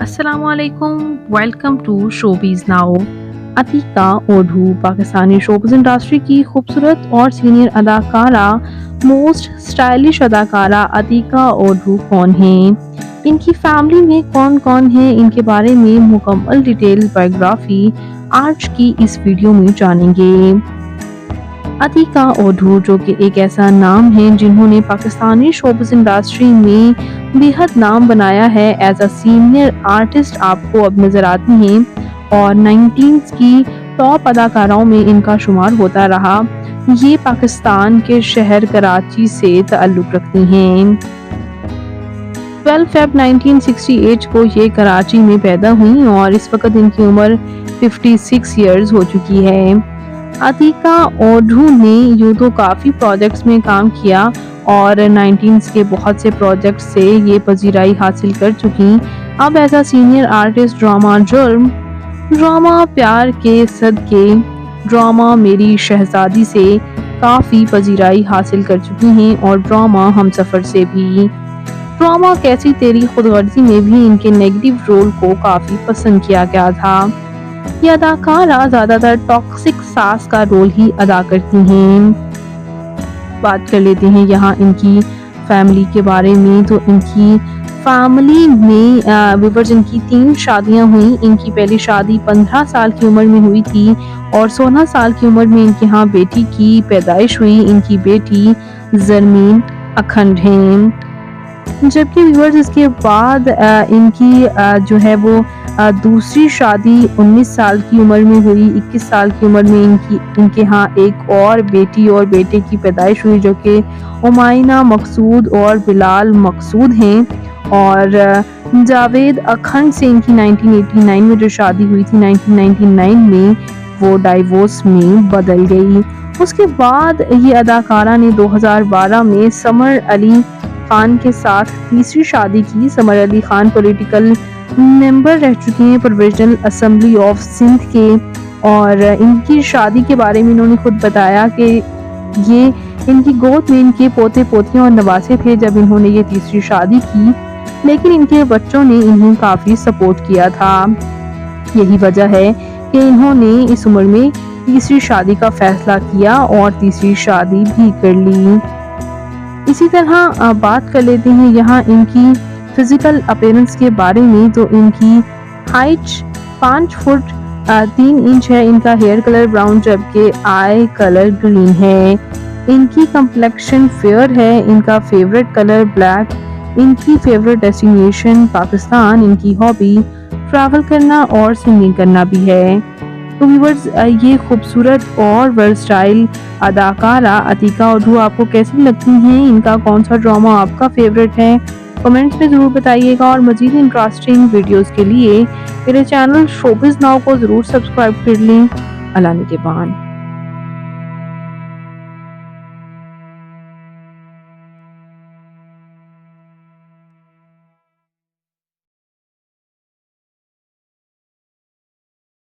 अस्सलामुअलैकुम, welcome to showbiz now. Atiqa Odho Pakistani showbiz industry की खूबसूरत और सीनियर अदाकारा, मोस्ट स्टाइलिश अदाकारा अतीका ओढ़ू कौन हैं? इनकी फैमिली में कौन कौन है? इनके बारे में मुकम्मल डिटेल बायोग्राफी आज की इस वीडियो में जानेंगे। अतीका ओढ़ू जो कि एक ऐसा नाम है जिन्होंने पाकिस्तानी शोबिज़ इंडस्ट्री में बेहद नाम बनाया है। एज अ सीनियर आर्टिस्ट आपको अब नज़र आती हैं और 19s की टॉप अदाकाराओं में इनका शुमार होता रहा। ये पाकिस्तान के शहर कराची से ताल्लुक़ रखती हैं। 12 फेब 1968 को ये कराची में पैदा हुई और इस वक्त इनकी उम्र 56 ईयर्स हो चुकी है। अतीका ओढ़ू ने यूँ तो काफ़ी प्रोजेक्ट्स में काम किया और 19s के बहुत से प्रोजेक्ट्स से ये पजीराई हासिल कर चुकी। अब as a senior artist drama Jurm, drama Pyar Ke सदके, ड्रामा मेरी शहजादी से काफ़ी पजीराई हासिल कर चुकी हैं और ड्रामा हमसफ़र से भी। ड्रामा कैसी तेरी खुदगर्जी में भी इनके नेगेटिव रोल को काफ़ी पसंद किया गया था। ये अदाकारा ज़्यादातर टॉक्सिक सास का रोल ही अदा करती हैं। बात कर लेते हैं यहाँ इनकी फैमिली के बारे में। तो इनकी फैमिली में व्यूअर्स इनकी 3 शादियाँ हुई। इनकी पहली शादी 15 साल की उम्र में हुई थी और 16 साल की उम्र में इनके यहाँ बेटी की पैदाइश हुई। इनकी बेटी जरमीन अखंड हैं। जबकि व्यूअर्स इसके बाद इनकी जो है वो दूसरी शादी 19 साल की उम्र में हुई। 21 साल की उम्र में इनके यहाँ एक और बेटी और बेटे की पैदाइश हुई जो कि उमाइना मकसूद और बिलाल मकसूद हैं। और जावेद अखंड से इनकी 1989 में जो शादी हुई थी 1999 में वो डाइवोर्स में बदल गई। उसके बाद ये अदाकारा ने 2012 में समर अली खान के साथ तीसरी शादी की। Summer Ali Khan political member रह चुके हैं प्रोविजनल असेंबली ऑफ सिंध के और इनकी शादी के बारे में इन्होंने खुद बताया कि ये इनकी गोद में इनके पोते पोतियां और नवासे थे जब इन्होंने ये तीसरी शादी की, लेकिन इनके बच्चों ने इन्हें काफ़ी सपोर्ट किया था। यही वजह है कि इन्होंने इस उम्र में तीसरी शादी का फैसला किया और तीसरी शादी भी कर ली। इसी तरह बात कर लेते हैं यहाँ इनकी फिजिकल अपीयरेंस के बारे में। तो इनकी हाइट 5 फुट 3 इंच है। इनका हेयर कलर ब्राउन जबकि आई कलर ग्रीन है। इनकी कंप्लेक्शन फेयर है। इनका फेवरेट कलर ब्लैक। इनकी फेवरेट डेस्टिनेशन पाकिस्तान। इनकी हॉबी ट्रैवल करना और सिंगिंग करना भी है। तो व्यूअर्स ये खूबसूरत और वर्सटाइल अदाकारा अतीका ओढ़ू आपको कैसी लगती हैं? इनका कौन सा ड्रामा आपका फेवरेट है? कमेंट्स में ज़रूर बताइएगा और मज़ीद इंटरेस्टिंग वीडियोस के लिए मेरे चैनल शोबिज़ नाउ को ज़रूर सब्सक्राइब कर लें। अल्लाह निगहबान।